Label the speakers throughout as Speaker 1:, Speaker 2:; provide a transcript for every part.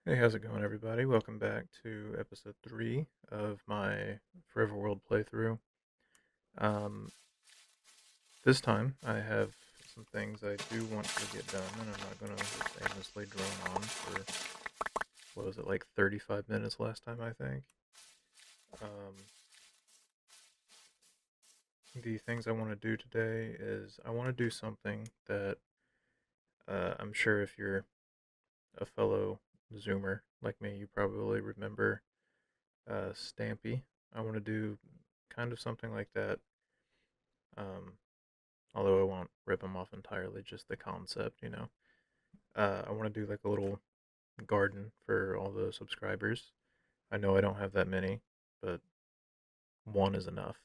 Speaker 1: Hey, how's it going, everybody? Welcome back to episode 3 of my Forever World playthrough. Um, this time, I have some things I do want to get done, and I'm not going to just aimlessly drone on for, what was it, like 35 minutes last time, I think. Um, the things I want to do today is I want to do something that I'm sure if you're a fellow Zoomer like me, you probably remember Stampy. I want to do kind of something like that. Um, Although I won't rip them off entirely, just the concept. I want to do like a little garden for all the subscribers. I know I don't have that many, but one is enough.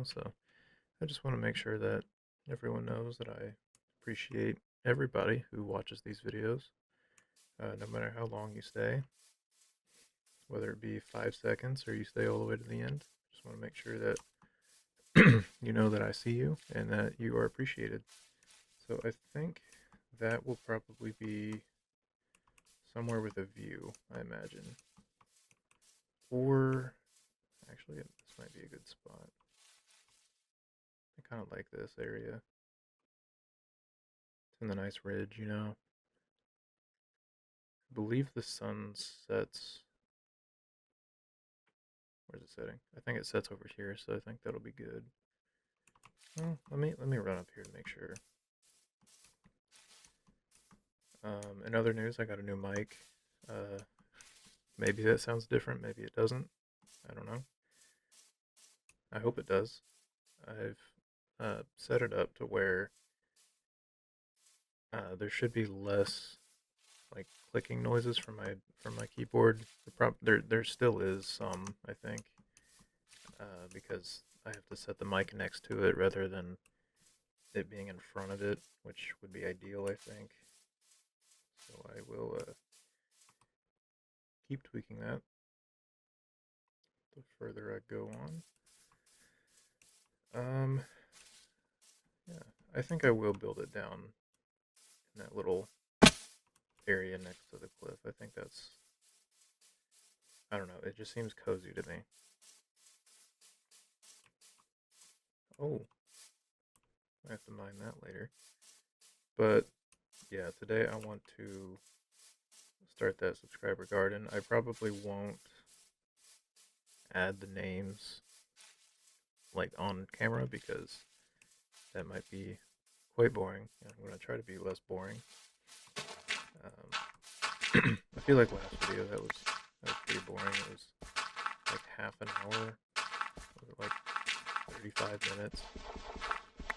Speaker 1: So I just want to make sure that everyone knows that I appreciate everybody who watches these videos, no matter how long you stay, whether it be 5 seconds or you stay all the way to the end. Just want to make sure that you know that I see you and that you are appreciated. So I think that will probably be somewhere with a view, I imagine. Or, actually, this might be a good spot. I kind of like this area. It's in the nice ridge. I believe the sun sets. Where's it setting? I think it sets over here, so I think that'll be good. Well, let me run up here to make sure. In other news, I got a new mic. Uh, maybe that sounds different. Maybe it doesn't. I don't know. I hope it does. I've set it up to where there should be less like clicking noises from my keyboard. There still is some, I think, because I have to set the mic next to it rather than it being in front of it, which would be ideal, I think. So I will keep tweaking that the further I go on. Um, yeah, I think I will build it down in that little area next to the cliff. I think that's, I don't know, it just seems cozy to me. Oh, I have to mine that later. But yeah, today I want to start that subscriber garden. I probably won't add the names like on camera because that might be quite boring. I'm gonna try to be less boring. I feel like last video that was pretty boring. It was like half an hour, or like 35 minutes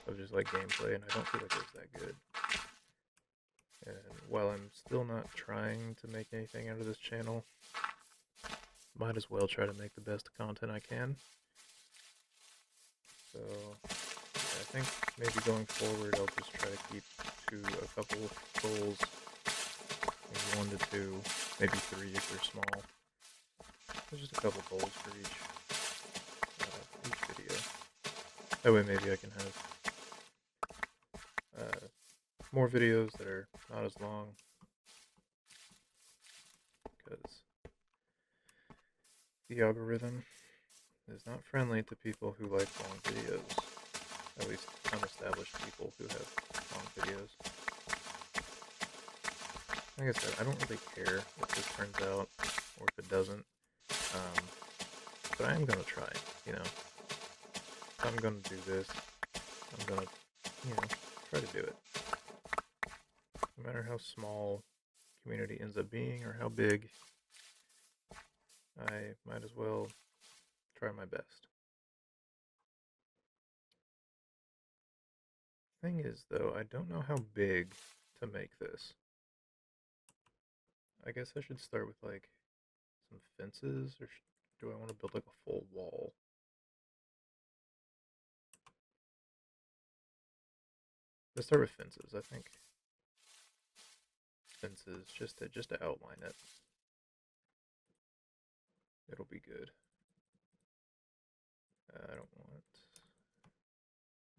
Speaker 1: of just like gameplay, and I don't feel like it was that good. And while I'm still not trying to make anything out of this channel, might as well try to make the best content I can. So I think maybe going forward, I'll just try to keep to a couple of goals, maybe 1 to 2, maybe 3 if they're small. There's just a couple goals for each video. That way, maybe I can have more videos that are not as long, because the algorithm is not friendly to people who like long videos. At least unestablished people who have long videos. Like I said, I don't really care if this turns out or if it doesn't. Um, but I am gonna try, you know. If I'm gonna do this, I'm gonna, try to do it. No matter how small community ends up being or how big, I might as well try my best. Thing is, though, I don't know how big to make this. I guess I should start with like some fences, or do I want to build like a full wall? Let's start with fences. I think fences just to outline it. It'll be good. I don't want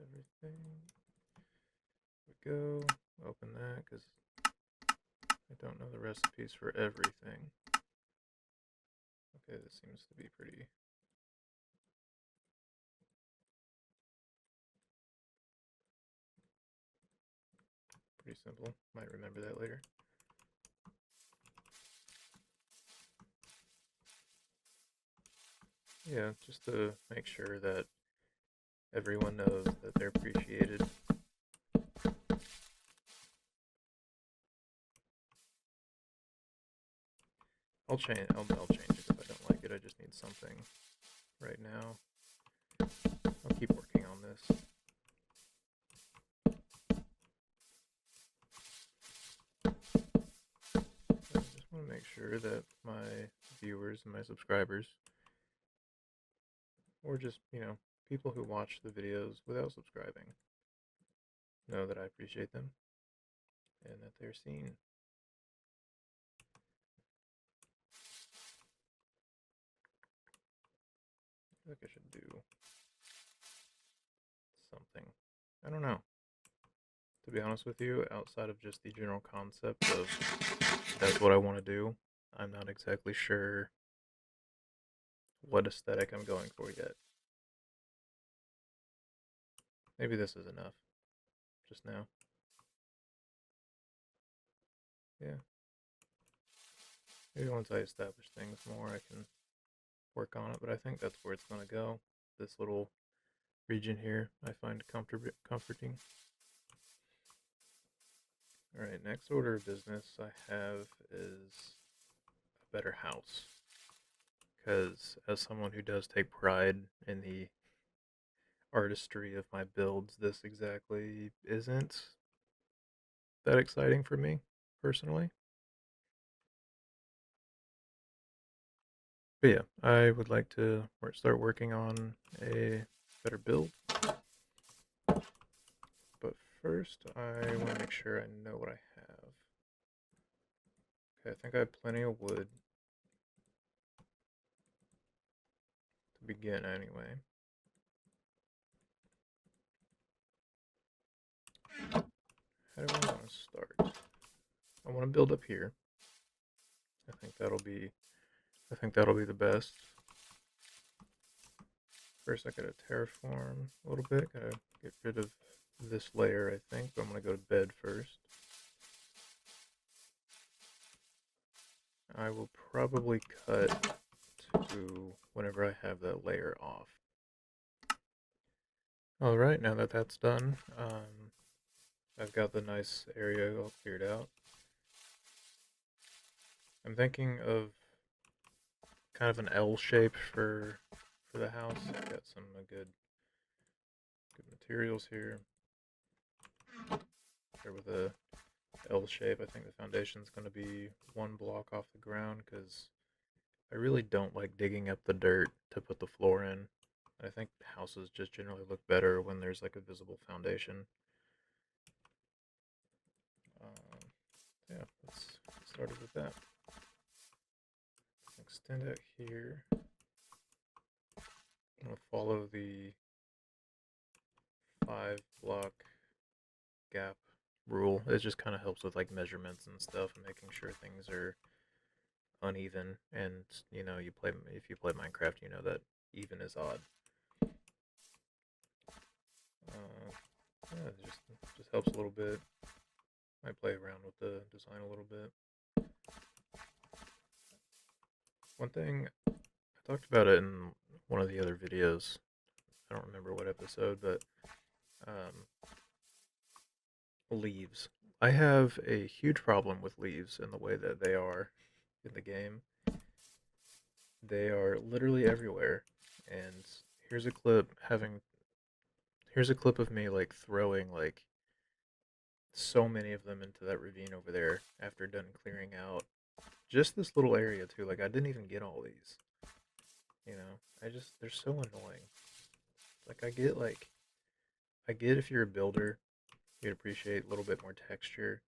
Speaker 1: everything. There we go. Open that because I don't know the recipes for everything. Okay, this seems to be pretty simple. Might remember that later. Yeah, just to make sure that everyone knows that they're appreciated. I'll change it if I don't like it. I just need something right now. I'll keep working on this. I just want to make sure that my viewers and my subscribers, or just, people who watch the videos without subscribing, know that I appreciate them and that they're seen. I feel like I should do something. I don't know. To be honest with you, outside of just the general concept of that's what I want to do, I'm not exactly sure what aesthetic I'm going for yet. Maybe this is enough just now. Yeah. Maybe once I establish things more, I can work on it, but I think that's where it's going to go. This little region here I find comforting. Alright, next order of business I have is a better house. Because as someone who does take pride in the artistry of my builds, this exactly isn't that exciting for me, personally. But yeah, I would like to start working on a better build. But first, I want to make sure I know what I have. Okay, I think I have plenty of wood to begin anyway. How do I want to start? I want to build up here. I think that'll be the best. First I gotta terraform a little bit, gotta get rid of this layer I think, but I'm gonna go to bed first. I will probably cut to whenever I have that layer off. Alright, now that that's done, I've got the nice area all cleared out. I'm thinking of kind of an L shape for the house. I've got some good materials here. Here with a L shape, I think the foundation is going to be one block off the ground because I really don't like digging up the dirt to put the floor in. I think houses just generally look better when there's like a visible foundation. Yeah, let's get started with that. Extend it here. I'm going to follow the 5 block gap rule. It just kind of helps with like measurements and stuff and making sure things are uneven. And if you play Minecraft, you know that even is odd. Yeah, it just helps a little bit. Might play around with the design a little bit. One thing, I talked about it in one of the other videos. I don't remember what episode, but um, leaves. I have a huge problem with leaves in the way that they are in the game. They are literally everywhere. And here's a clip having here's a clip of me like throwing like so many of them into that ravine over there after done clearing out just this little area too. Like I didn't even get all these. They're so annoying. Like I get if you're a builder, you'd appreciate a little bit more texture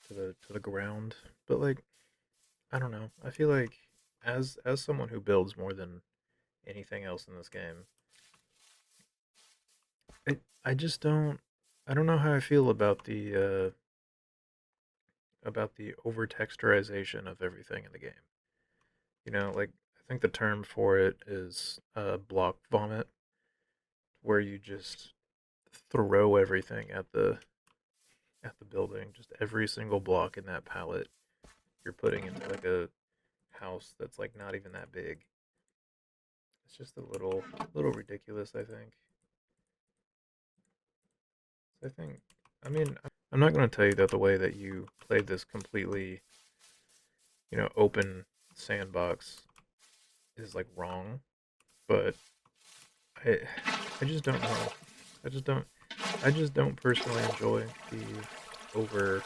Speaker 1: to the ground. But like I don't know. I feel like as someone who builds more than anything else in this game, I just don't I don't know how I feel about the about the over texturization of everything in the game. Like I think the term for it is block vomit, where you just throw everything at the building, just every single block in that palette you're putting into like a house that's like not even that big. It's just a little ridiculous, I think. I think I mean, I'm not going to tell you that the way that you played this completely, open sandbox is like wrong, but I I just don't know. I just don't I just don't personally enjoy the over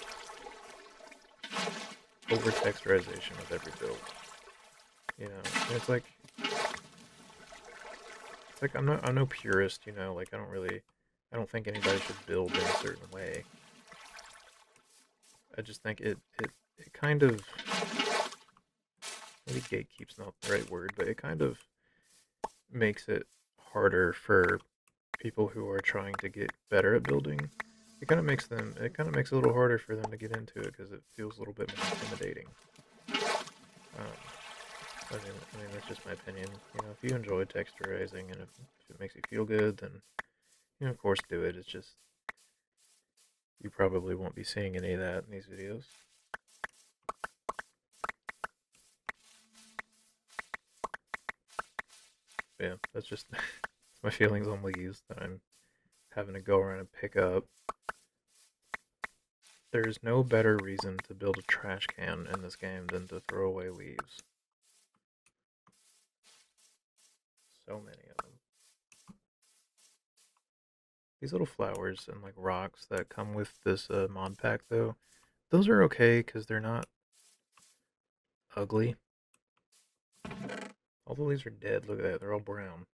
Speaker 1: over texturization of every build. And it's like I'm no purist, like I don't think anybody should build in a certain way. I just think it kind of, maybe gatekeep's not the right word, but it kind of makes it harder for people who are trying to get better at building. It kind of makes it a little harder for them to get into it because it feels a little bit more intimidating. Um, I mean, that's just my opinion. If you enjoy texturizing and if it makes you feel good, then of course do it. It's just you probably won't be seeing any of that in these videos. But yeah, that's just my feelings on leaves that I'm having to go around and pick up. There's no better reason to build a trash can in this game than to throw away leaves. So many of them. These little flowers and like rocks that come with this mod pack, though, those are okay because they're not ugly. All the leaves are dead. Look at that; they're all brown.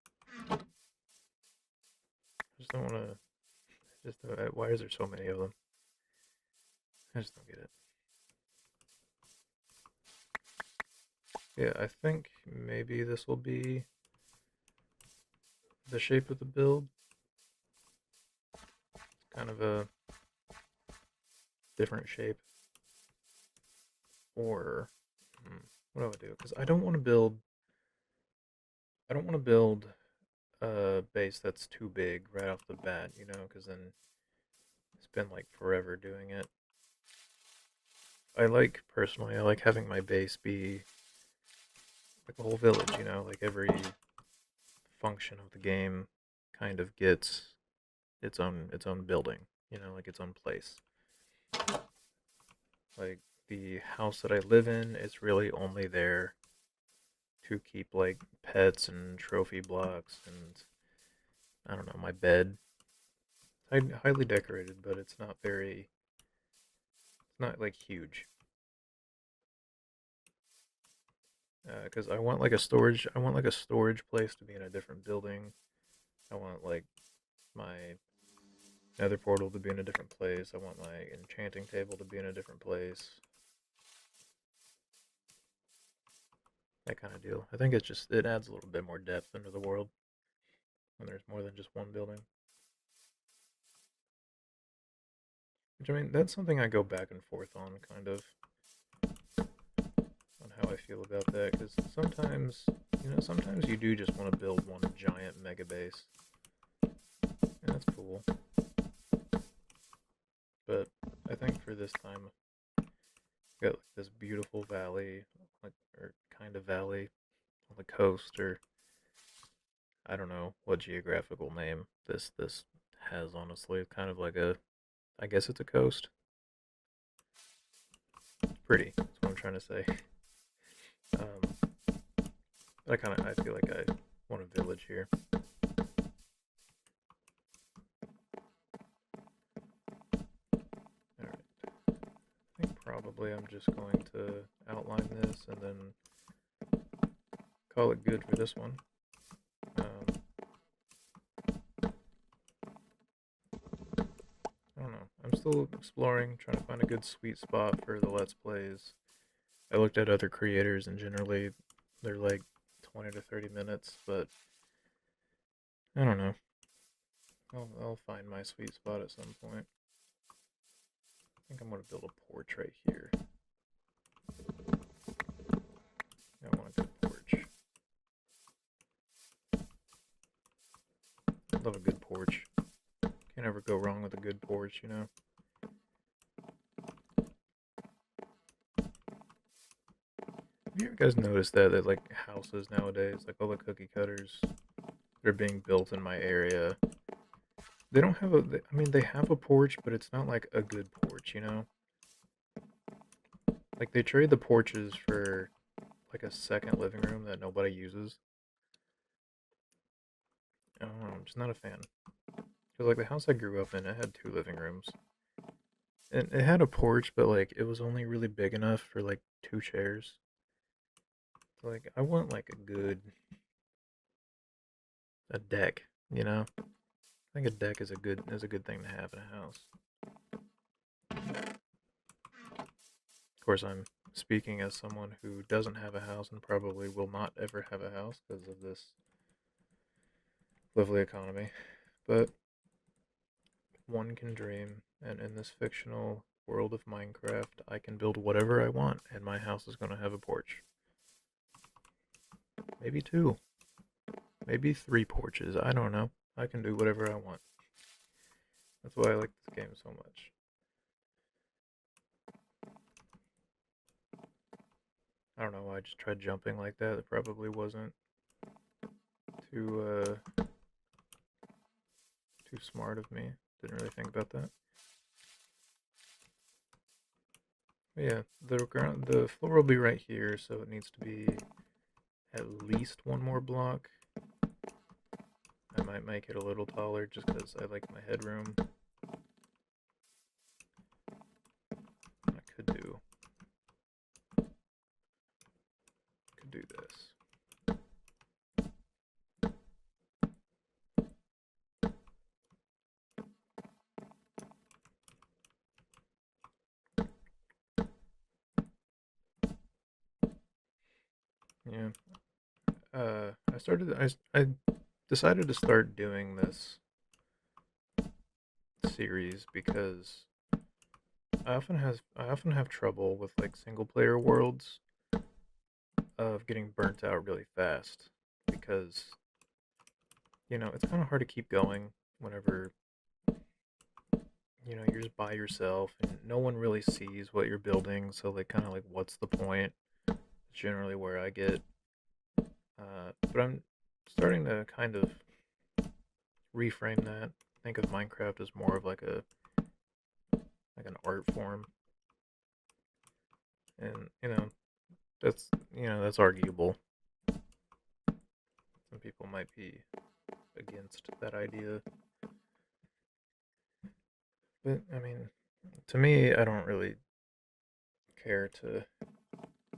Speaker 1: I just don't want to. Why is there so many of them? I just don't get it. Yeah, I think maybe this will be the shape of the build. It's kind of a different shape. Or what do I do? Because I don't want to build. I don't want to build a base that's too big right off the bat. Because then it's been like forever doing it. Personally, I like having my base be like a whole village. Like every function of the game kind of gets its own building. Like its own place. Like the house that I live in is really only there to keep like pets and trophy blocks and I don't know, my bed. Highly decorated, but it's not like huge. Because I want like a storage place to be in a different building. I want like my nether portal to be in a different place. I want my enchanting table to be in a different place. That kind of deal. I think it adds a little bit more depth into the world when there's more than just one building. Which I mean, that's something I go back and forth on, kind of, on how I feel about that. Because sometimes you do just want to build one giant mega base, and that's cool. But I think for this time, we got like this beautiful valley, like or kind of valley on the coast, or I don't know what geographical name this has. Honestly, kind of like I guess it's a coast. It's pretty. That's what I'm trying to say. Um, I feel like I want a village here. All right. I think probably I'm just going to outline this and then call it good for this one. I don't know. I'm still exploring, trying to find a good sweet spot for the Let's Plays. I looked at other creators and generally they're like 20 to 30 minutes, but I don't know. I'll find my sweet spot at some point. think I'm going to build a porch right here. I want a good porch. Love a good porch. Can't ever go wrong with a good porch, you know? Have you guys noticed that like houses nowadays, like all the cookie cutters, they're being built in my area. They don't have I mean, they have a porch, but it's not like a good porch, you know? Like they trade the porches for like a second living room that nobody uses. I don't know, I'm just not a fan. Because like the house I grew up in, it had two living rooms. And it had a porch, but like it was only really big enough for like two chairs. So, like I want like a deck, you know? I think a deck is a good thing to have in a house. Of course, I'm speaking as someone who doesn't have a house and probably will not ever have a house because of this lovely economy. But one can dream, and in this fictional world of Minecraft, I can build whatever I want, and my house is going to have a porch. Maybe two, maybe three porches. I don't know. I can do whatever I want. That's why I like this game so much. I don't know why I just tried jumping like that. It probably wasn't too smart of me. Didn't really think about that. But yeah, the floor will be right here, so it needs to be at least one more block. I might make it a little taller just because I like my headroom. I could do this. Yeah. I decided to start doing this series because I often have trouble with like single player worlds of getting burnt out really fast because it's kind of hard to keep going whenever you're just by yourself and no one really sees what you're building, so like kind of like what's the point? Generally where I get but I'm starting to kind of reframe that. Think of Minecraft as more of like an art form, and that's that's arguable. Some people might be against that idea, but I mean, to me, I don't really care to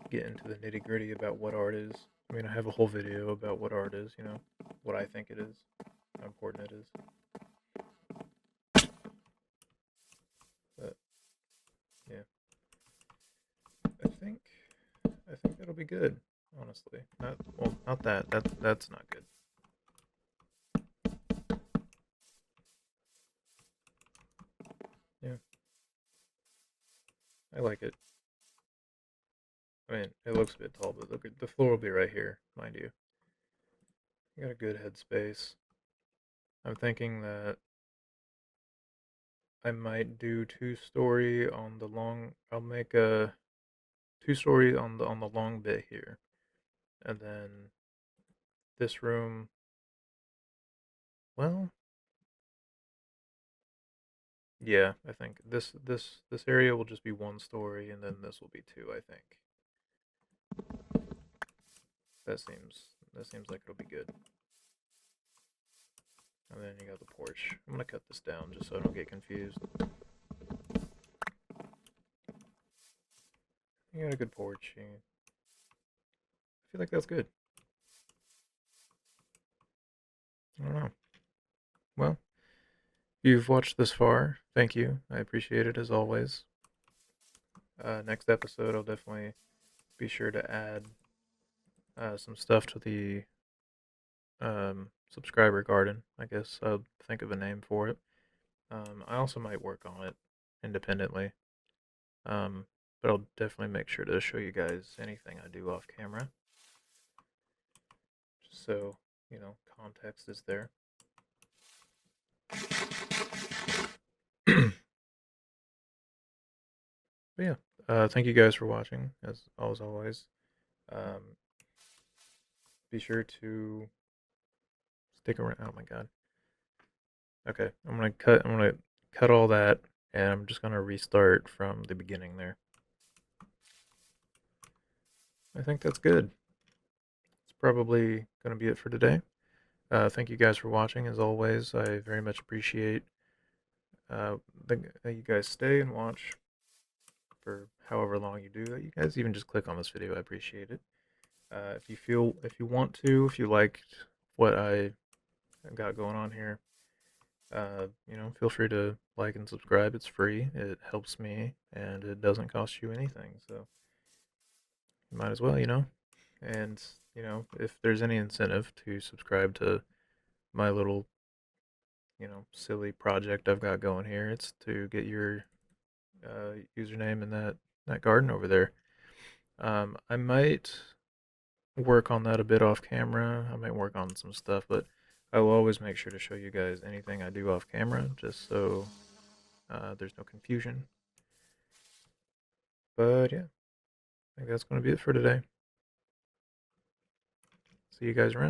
Speaker 1: get into the nitty gritty about what art is. I mean, I have a whole video about what art is. What I think it is, how important it is. But yeah, I think I think that'll be good. Honestly, not that. That's not good. Yeah, I like it. I mean, it looks a bit tall, but look, the floor will be right here, mind you. You got a good headspace. I'm thinking that I might do two-story on the long. I'll make a two-story on the long bit here, and then this room. Well, yeah, I think this area will just be one story, and then this will be two. I think that seems like it'll be good. And then you got the porch. I'm gonna cut this down just so I don't get confused. You got a good porch. I feel like that's good. I don't know. Well, if you've watched this far, thank you. I appreciate it as always. Next episode, I'll definitely be sure to add some stuff to the subscriber garden. I guess I'll think of a name for it. I also might work on it independently. But I'll definitely make sure to show you guys anything I do off camera, just so context is there. But yeah, thank you guys for watching, as always. Um, be sure to stick around. Oh my god. Okay, I'm gonna cut all that, and I'm just gonna restart from the beginning there. I think that's good. It's probably gonna be it for today. Thank you guys for watching. As always, I very much appreciate uh, that you guys stay and watch for however long you do. That you guys even just click on this video, I appreciate it. If you want to, if you liked what I got going on here, feel free to like and subscribe. It's free. It helps me, and it doesn't cost you anything. So you might as well. And if there's any incentive to subscribe to my little, silly project I've got going here, it's to get your username in that garden over there. I might work on that a bit off camera. I might work on some stuff, but I will always make sure to show you guys anything I do off camera, just so there's no confusion. But yeah, I think that's going to be it for today. See you guys around.